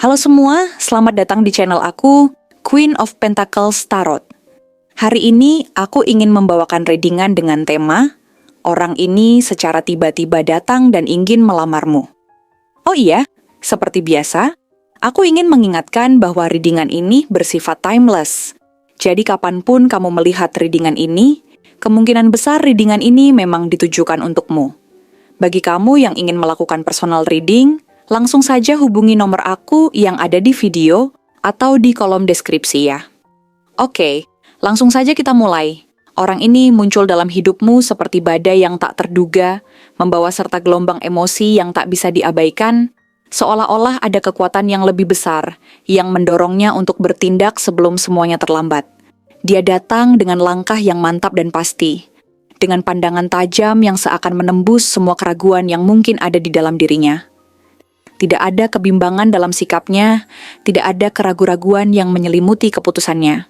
Halo semua, selamat datang di channel aku, Queen of Pentacles Tarot. Hari ini aku ingin membawakan readingan dengan tema Orang ini secara tiba-tiba datang dan ingin melamarmu. Oh iya, seperti biasa, aku ingin mengingatkan bahwa readingan ini bersifat timeless. Jadi kapanpun kamu melihat readingan ini, kemungkinan besar readingan ini memang ditujukan untukmu. Bagi kamu yang ingin melakukan personal reading, langsung saja hubungi nomor aku yang ada di video atau di kolom deskripsi ya. Oke, langsung saja kita mulai. Orang ini muncul dalam hidupmu seperti badai yang tak terduga, membawa serta gelombang emosi yang tak bisa diabaikan, seolah-olah ada kekuatan yang lebih besar yang mendorongnya untuk bertindak sebelum semuanya terlambat. Dia datang dengan langkah yang mantap dan pasti, dengan pandangan tajam yang seakan menembus semua keraguan yang mungkin ada di dalam dirinya. Tidak ada kebimbangan dalam sikapnya, tidak ada keraguan-raguan yang menyelimuti keputusannya.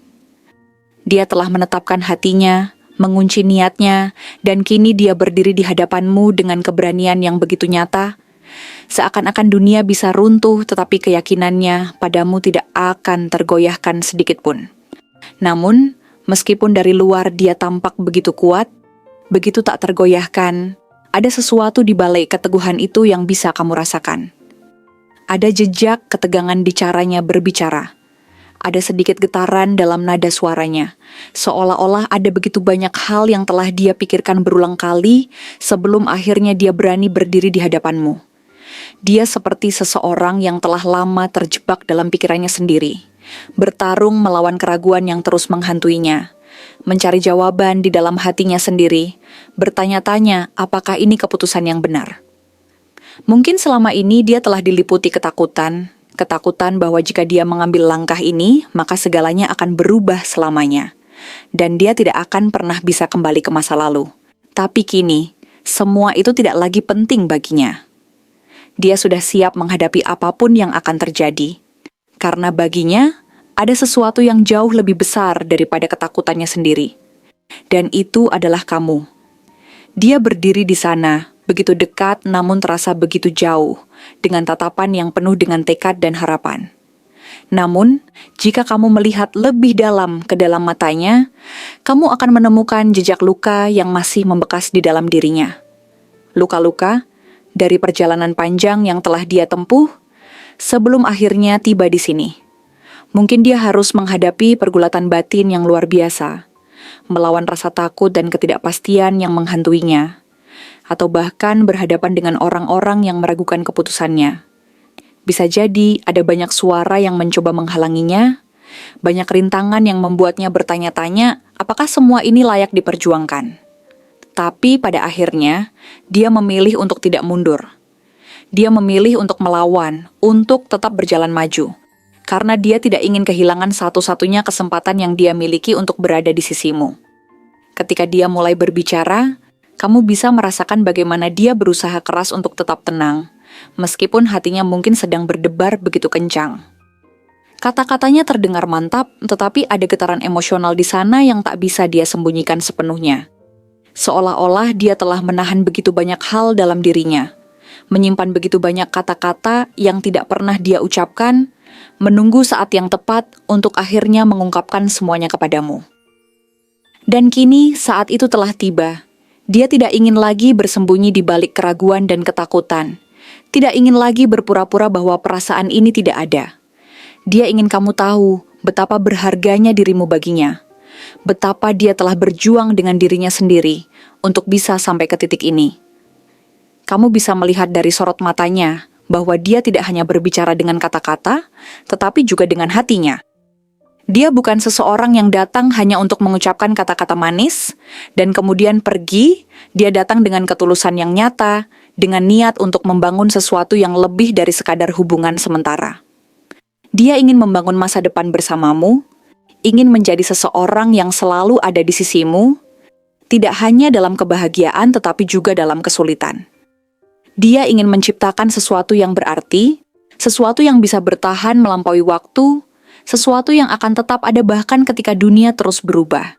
Dia telah menetapkan hatinya, mengunci niatnya, dan kini dia berdiri di hadapanmu dengan keberanian yang begitu nyata. Seakan-akan dunia bisa runtuh, tetapi keyakinannya padamu tidak akan tergoyahkan sedikitpun. Namun, meskipun dari luar dia tampak begitu kuat, begitu tak tergoyahkan, ada sesuatu di balik keteguhan itu yang bisa kamu rasakan. Ada jejak ketegangan di caranya berbicara. Ada sedikit getaran dalam nada suaranya, seolah-olah ada begitu banyak hal yang telah dia pikirkan berulang kali sebelum akhirnya dia berani berdiri di hadapanmu. Dia seperti seseorang yang telah lama terjebak dalam pikirannya sendiri, bertarung melawan keraguan yang terus menghantuinya, mencari jawaban di dalam hatinya sendiri, bertanya-tanya apakah ini keputusan yang benar. Mungkin selama ini dia telah diliputi ketakutan bahwa jika dia mengambil langkah ini, maka segalanya akan berubah selamanya. Dan dia tidak akan pernah bisa kembali ke masa lalu. Tapi kini, semua itu tidak lagi penting baginya. Dia sudah siap menghadapi apapun yang akan terjadi. Karena baginya, ada sesuatu yang jauh lebih besar daripada ketakutannya sendiri. Dan itu adalah kamu. Dia berdiri di sana, begitu dekat namun terasa begitu jauh, dengan tatapan yang penuh dengan tekad dan harapan. Namun, jika kamu melihat lebih dalam ke dalam matanya, kamu akan menemukan jejak luka yang masih membekas di dalam dirinya. Luka-luka dari perjalanan panjang yang telah dia tempuh, sebelum akhirnya tiba di sini. Mungkin dia harus menghadapi pergulatan batin yang luar biasa, melawan rasa takut dan ketidakpastian yang menghantuinya, atau bahkan berhadapan dengan orang-orang yang meragukan keputusannya. Bisa jadi ada banyak suara yang mencoba menghalanginya, banyak rintangan yang membuatnya bertanya-tanya apakah semua ini layak diperjuangkan. Tapi pada akhirnya, dia memilih untuk tidak mundur. Dia memilih untuk melawan, untuk tetap berjalan maju, karena dia tidak ingin kehilangan satu-satunya kesempatan yang dia miliki untuk berada di sisimu. Ketika dia mulai berbicara, kamu bisa merasakan bagaimana dia berusaha keras untuk tetap tenang, meskipun hatinya mungkin sedang berdebar begitu kencang. Kata-katanya terdengar mantap, tetapi ada getaran emosional di sana yang tak bisa dia sembunyikan sepenuhnya. Seolah-olah dia telah menahan begitu banyak hal dalam dirinya, menyimpan begitu banyak kata-kata yang tidak pernah dia ucapkan, menunggu saat yang tepat untuk akhirnya mengungkapkan semuanya kepadamu. Dan kini saat itu telah tiba. Dia tidak ingin lagi bersembunyi di balik keraguan dan ketakutan. Tidak ingin lagi berpura-pura bahwa perasaan ini tidak ada. Dia ingin kamu tahu betapa berharganya dirimu baginya. Betapa dia telah berjuang dengan dirinya sendiri untuk bisa sampai ke titik ini. Kamu bisa melihat dari sorot matanya bahwa dia tidak hanya berbicara dengan kata-kata, tetapi juga dengan hatinya. Dia bukan seseorang yang datang hanya untuk mengucapkan kata-kata manis, dan kemudian pergi. Dia datang dengan ketulusan yang nyata, dengan niat untuk membangun sesuatu yang lebih dari sekadar hubungan sementara. Dia ingin membangun masa depan bersamamu, ingin menjadi seseorang yang selalu ada di sisimu, tidak hanya dalam kebahagiaan tetapi juga dalam kesulitan. Dia ingin menciptakan sesuatu yang berarti, sesuatu yang bisa bertahan melampaui waktu, sesuatu yang akan tetap ada bahkan ketika dunia terus berubah.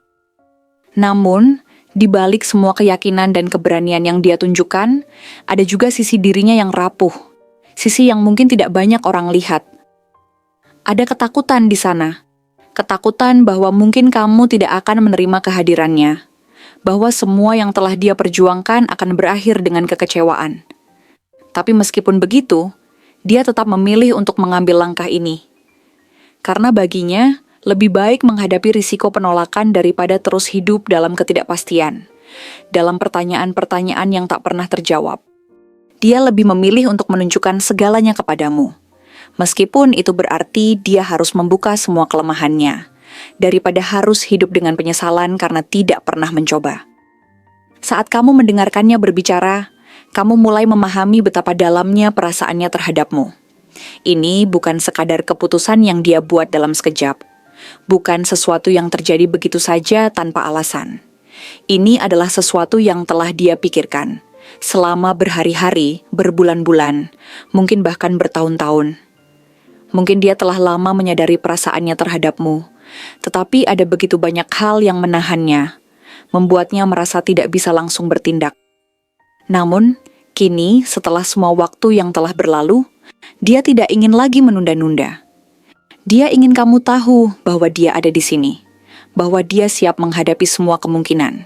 Namun, di balik semua keyakinan dan keberanian yang dia tunjukkan, ada juga sisi dirinya yang rapuh, sisi yang mungkin tidak banyak orang lihat, Ada ketakutan di sana. Ketakutan bahwa mungkin kamu tidak akan menerima kehadirannya. Bahwa semua yang telah dia perjuangkan akan berakhir dengan kekecewaan. Tapi meskipun begitu, dia tetap memilih untuk mengambil langkah ini. Karena baginya, lebih baik menghadapi risiko penolakan daripada terus hidup dalam ketidakpastian. Dalam pertanyaan-pertanyaan yang tak pernah terjawab. Dia lebih memilih untuk menunjukkan segalanya kepadamu. Meskipun itu berarti dia harus membuka semua kelemahannya, daripada harus hidup dengan penyesalan karena tidak pernah mencoba. Saat kamu mendengarkannya berbicara, kamu mulai memahami betapa dalamnya perasaannya terhadapmu. Ini bukan sekadar keputusan yang dia buat dalam sekejap. Bukan sesuatu yang terjadi begitu saja tanpa alasan. Ini adalah sesuatu yang telah dia pikirkan selama berhari-hari, berbulan-bulan, mungkin bahkan bertahun-tahun. Mungkin dia telah lama menyadari perasaannya terhadapmu, tetapi ada begitu banyak hal yang menahannya, membuatnya merasa tidak bisa langsung bertindak. Namun, kini setelah semua waktu yang telah berlalu, dia tidak ingin lagi menunda-nunda. Dia ingin kamu tahu bahwa dia ada di sini, bahwa dia siap menghadapi semua kemungkinan.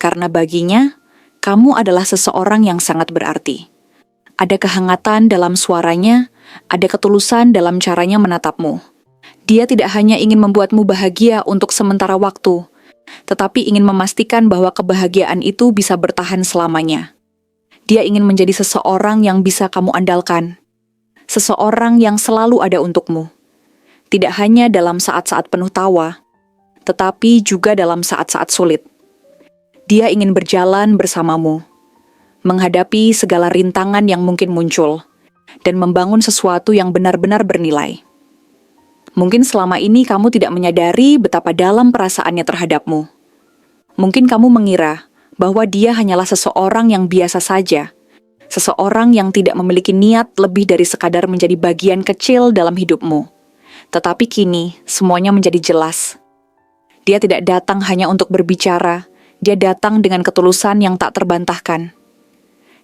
Karena baginya, kamu adalah seseorang yang sangat berarti. Ada kehangatan dalam suaranya, ada ketulusan dalam caranya menatapmu. Dia tidak hanya ingin membuatmu bahagia untuk sementara waktu, tetapi ingin memastikan bahwa kebahagiaan itu bisa bertahan selamanya. Dia ingin menjadi seseorang yang bisa kamu andalkan, seseorang yang selalu ada untukmu. Tidak hanya dalam saat-saat penuh tawa, tetapi juga dalam saat-saat sulit. Dia ingin berjalan bersamamu, menghadapi segala rintangan yang mungkin muncul, dan membangun sesuatu yang benar-benar bernilai. Mungkin selama ini kamu tidak menyadari betapa dalam perasaannya terhadapmu. Mungkin kamu mengira bahwa dia hanyalah seseorang yang biasa saja, seseorang yang tidak memiliki niat lebih dari sekadar menjadi bagian kecil dalam hidupmu. Tetapi kini, semuanya menjadi jelas. Dia tidak datang hanya untuk berbicara, dia datang dengan ketulusan yang tak terbantahkan.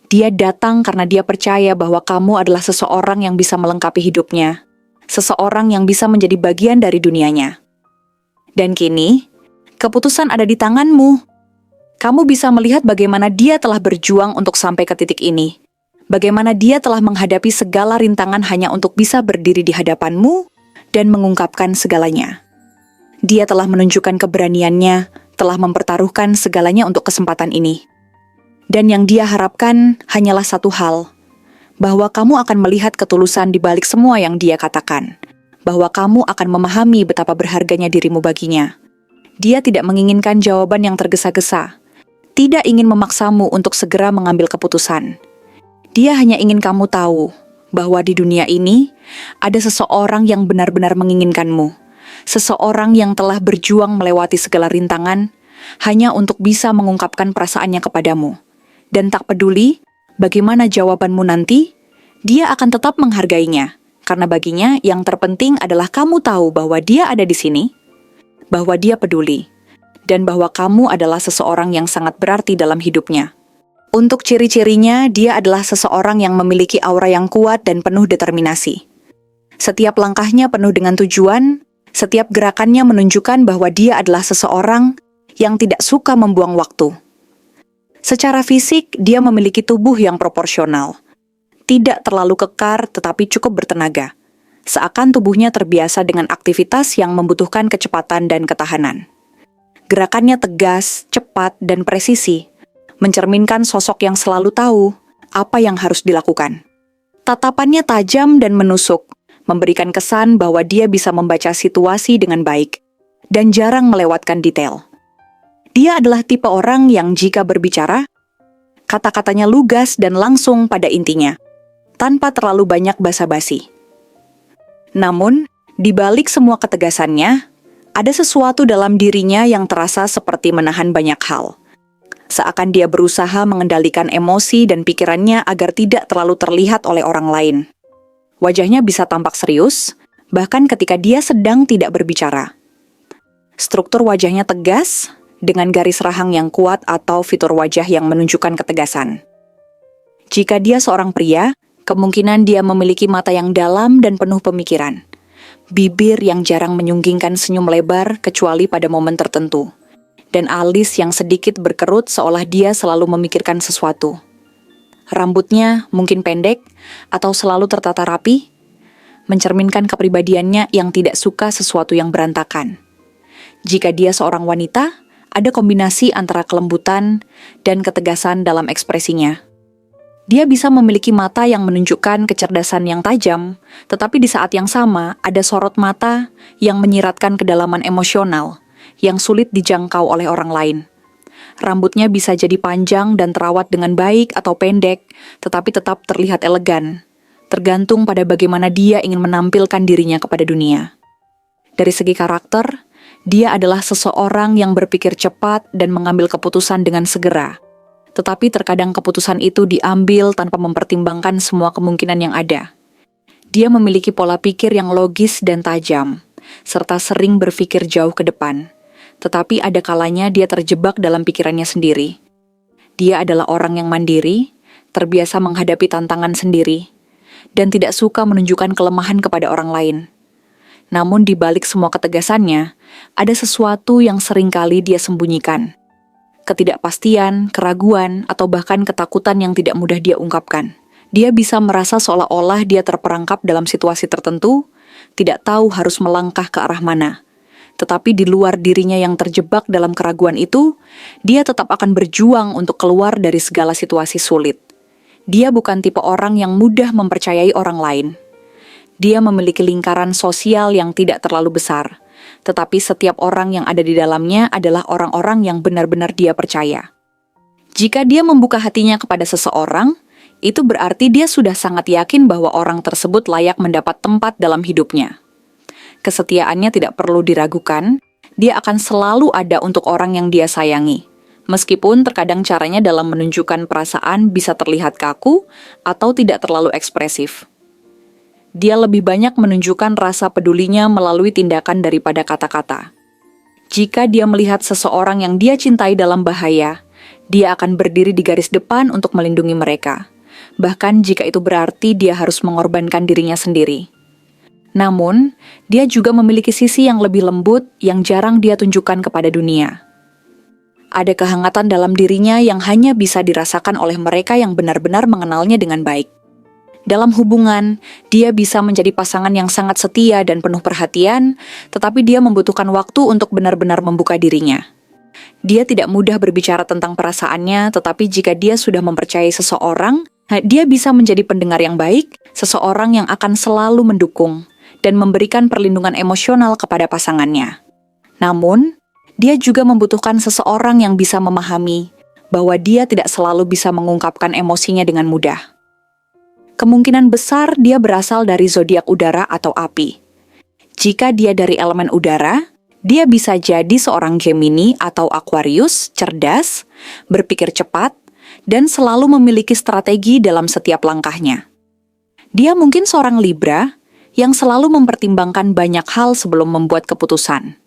Dia datang karena dia percaya bahwa kamu adalah seseorang yang bisa melengkapi hidupnya, seseorang yang bisa menjadi bagian dari dunianya. Dan kini, keputusan ada di tanganmu. Kamu bisa melihat bagaimana dia telah berjuang untuk sampai ke titik ini. Bagaimana dia telah menghadapi segala rintangan hanya untuk bisa berdiri di hadapanmu dan mengungkapkan segalanya. Dia telah menunjukkan keberaniannya, telah mempertaruhkan segalanya untuk kesempatan ini. Dan yang dia harapkan hanyalah satu hal, bahwa kamu akan melihat ketulusan di balik semua yang dia katakan, bahwa kamu akan memahami betapa berharganya dirimu baginya. Dia tidak menginginkan jawaban yang tergesa-gesa, tidak ingin memaksamu untuk segera mengambil keputusan. Dia hanya ingin kamu tahu bahwa di dunia ini ada seseorang yang benar-benar menginginkanmu, seseorang yang telah berjuang melewati segala rintangan hanya untuk bisa mengungkapkan perasaannya kepadamu. Dan tak peduli bagaimana jawabanmu nanti, dia akan tetap menghargainya. Karena baginya yang terpenting adalah kamu tahu bahwa dia ada di sini, bahwa dia peduli, dan bahwa kamu adalah seseorang yang sangat berarti dalam hidupnya. Untuk ciri-cirinya, dia adalah seseorang yang memiliki aura yang kuat dan penuh determinasi. Setiap langkahnya penuh dengan tujuan, setiap gerakannya menunjukkan bahwa dia adalah seseorang yang tidak suka membuang waktu. Secara fisik, dia memiliki tubuh yang proporsional. Tidak terlalu kekar tetapi cukup bertenaga. Seakan tubuhnya terbiasa dengan aktivitas yang membutuhkan kecepatan dan ketahanan. Gerakannya tegas, cepat, dan presisi, mencerminkan sosok yang selalu tahu apa yang harus dilakukan. Tatapannya tajam dan menusuk, memberikan kesan bahwa dia bisa membaca situasi dengan baik, dan jarang melewatkan detail. Dia adalah tipe orang yang jika berbicara, kata-katanya lugas dan langsung pada intinya, tanpa terlalu banyak basa-basi. Namun, di balik semua ketegasannya, ada sesuatu dalam dirinya yang terasa seperti menahan banyak hal. Seakan dia berusaha mengendalikan emosi dan pikirannya agar tidak terlalu terlihat oleh orang lain. Wajahnya bisa tampak serius, bahkan ketika dia sedang tidak berbicara. Struktur wajahnya tegas, dengan garis rahang yang kuat atau fitur wajah yang menunjukkan ketegasan. Jika dia seorang pria, kemungkinan dia memiliki mata yang dalam dan penuh pemikiran. bibir yang jarang menyunggingkan senyum lebar kecuali pada momen tertentu, dan alis yang sedikit berkerut seolah dia selalu memikirkan sesuatu. Rambutnya mungkin pendek atau selalu tertata rapi, mencerminkan kepribadiannya yang tidak suka sesuatu yang berantakan. Jika dia seorang wanita, ada kombinasi antara kelembutan dan ketegasan dalam ekspresinya. Dia bisa memiliki mata yang menunjukkan kecerdasan yang tajam, tetapi di saat yang sama ada sorot mata yang menyiratkan kedalaman emosional yang sulit dijangkau oleh orang lain. Rambutnya bisa jadi panjang dan terawat dengan baik atau pendek, tetapi tetap terlihat elegan, tergantung pada bagaimana dia ingin menampilkan dirinya kepada dunia. Dari segi karakter, dia adalah seseorang yang berpikir cepat dan mengambil keputusan dengan segera. Tetapi terkadang keputusan itu diambil tanpa mempertimbangkan semua kemungkinan yang ada. Dia memiliki pola pikir yang logis dan tajam, serta sering berpikir jauh ke depan. Tetapi ada kalanya dia terjebak dalam pikirannya sendiri. Dia adalah orang yang mandiri, terbiasa menghadapi tantangan sendiri, dan tidak suka menunjukkan kelemahan kepada orang lain. Namun di balik semua ketegasannya, ada sesuatu yang seringkali dia sembunyikan. Ketidakpastian, keraguan, atau bahkan ketakutan yang tidak mudah dia ungkapkan. Dia bisa merasa seolah-olah dia terperangkap dalam situasi tertentu, tidak tahu harus melangkah ke arah mana. Tetapi di luar dirinya yang terjebak dalam keraguan itu, dia tetap akan berjuang untuk keluar dari segala situasi sulit. Dia bukan tipe orang yang mudah mempercayai orang lain. Dia memiliki lingkaran sosial yang tidak terlalu besar, tetapi setiap orang yang ada di dalamnya adalah orang-orang yang benar-benar dia percaya. Jika dia membuka hatinya kepada seseorang, itu berarti dia sudah sangat yakin bahwa orang tersebut layak mendapat tempat dalam hidupnya. Kesetiaannya tidak perlu diragukan, dia akan selalu ada untuk orang yang dia sayangi. Meskipun terkadang caranya dalam menunjukkan perasaan bisa terlihat kaku atau tidak terlalu ekspresif. Dia lebih banyak menunjukkan rasa pedulinya melalui tindakan daripada kata-kata. Jika dia melihat seseorang yang dia cintai dalam bahaya, dia akan berdiri di garis depan untuk melindungi mereka. Bahkan jika itu berarti dia harus mengorbankan dirinya sendiri. Namun, dia juga memiliki sisi yang lebih lembut yang jarang dia tunjukkan kepada dunia. Ada kehangatan dalam dirinya yang hanya bisa dirasakan oleh mereka yang benar-benar mengenalnya dengan baik. Dalam hubungan, dia bisa menjadi pasangan yang sangat setia dan penuh perhatian, tetapi dia membutuhkan waktu untuk benar-benar membuka dirinya. Dia tidak mudah berbicara tentang perasaannya, tetapi jika dia sudah mempercayai seseorang, dia bisa menjadi pendengar yang baik, seseorang yang akan selalu mendukung dan memberikan perlindungan emosional kepada pasangannya. Namun, dia juga membutuhkan seseorang yang bisa memahami bahwa dia tidak selalu bisa mengungkapkan emosinya dengan mudah. Kemungkinan besar dia berasal dari zodiak udara atau api. Jika dia dari elemen udara, dia bisa jadi seorang Gemini atau Aquarius, cerdas, berpikir cepat, dan selalu memiliki strategi dalam setiap langkahnya. Dia mungkin seorang Libra yang selalu mempertimbangkan banyak hal sebelum membuat keputusan,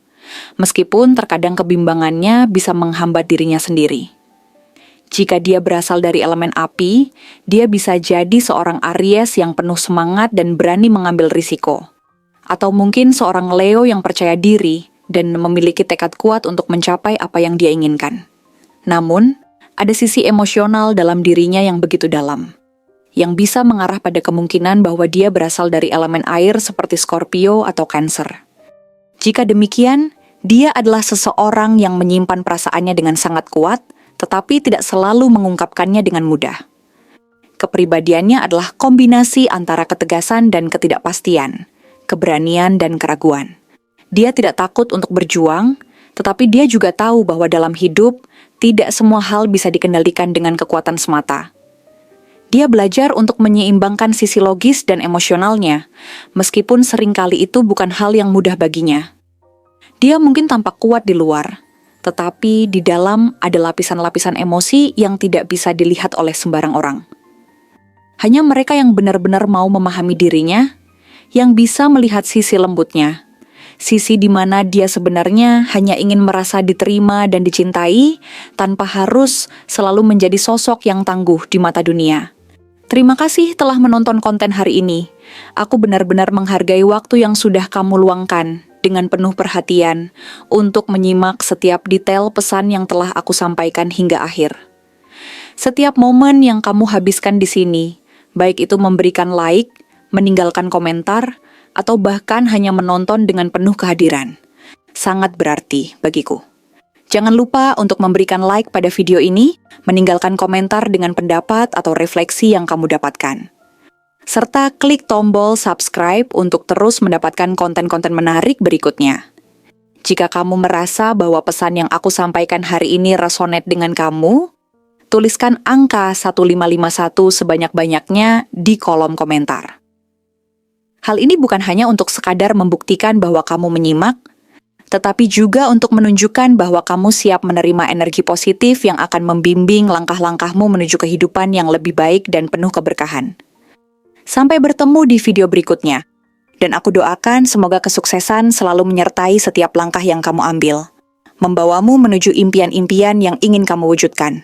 meskipun terkadang kebimbangannya bisa menghambat dirinya sendiri. Jika dia berasal dari elemen api, dia bisa jadi seorang Aries yang penuh semangat dan berani mengambil risiko. Atau mungkin seorang Leo yang percaya diri dan memiliki tekad kuat untuk mencapai apa yang dia inginkan. Namun, ada sisi emosional dalam dirinya yang begitu dalam, yang bisa mengarah pada kemungkinan bahwa dia berasal dari elemen air seperti Scorpio atau Cancer. Jika demikian, dia adalah seseorang yang menyimpan perasaannya dengan sangat kuat, tetapi tidak selalu mengungkapkannya dengan mudah. Kepribadiannya adalah kombinasi antara ketegasan dan ketidakpastian, keberanian dan keraguan. Dia tidak takut untuk berjuang, tetapi dia juga tahu bahwa dalam hidup, tidak semua hal bisa dikendalikan dengan kekuatan semata. Dia belajar untuk menyeimbangkan sisi logis dan emosionalnya, meskipun seringkali itu bukan hal yang mudah baginya. Dia mungkin tampak kuat di luar, tetapi di dalam ada lapisan-lapisan emosi yang tidak bisa dilihat oleh sembarang orang. Hanya mereka yang benar-benar mau memahami dirinya, yang bisa melihat sisi lembutnya, sisi di mana dia sebenarnya hanya ingin merasa diterima dan dicintai, tanpa harus selalu menjadi sosok yang tangguh di mata dunia. Terima kasih telah menonton konten hari ini. Aku benar-benar menghargai waktu yang sudah kamu luangkan dengan penuh perhatian untuk menyimak setiap detail pesan yang telah aku sampaikan hingga akhir. Setiap momen yang kamu habiskan di sini, baik itu memberikan like, meninggalkan komentar, atau bahkan hanya menonton dengan penuh kehadiran, sangat berarti bagiku. Jangan lupa untuk memberikan like pada video ini, meninggalkan komentar dengan pendapat atau refleksi yang kamu dapatkan. Serta klik tombol subscribe untuk terus mendapatkan konten-konten menarik berikutnya. Jika kamu merasa bahwa pesan yang aku sampaikan hari ini resonate dengan kamu, tuliskan angka 1551 sebanyak-banyaknya di kolom komentar. Hal ini bukan hanya untuk sekadar membuktikan bahwa kamu menyimak, tetapi juga untuk menunjukkan bahwa kamu siap menerima energi positif yang akan membimbing langkah-langkahmu menuju kehidupan yang lebih baik dan penuh keberkahan. Sampai bertemu di video berikutnya, dan aku doakan semoga kesuksesan selalu menyertai setiap langkah yang kamu ambil, membawamu menuju impian-impian yang ingin kamu wujudkan.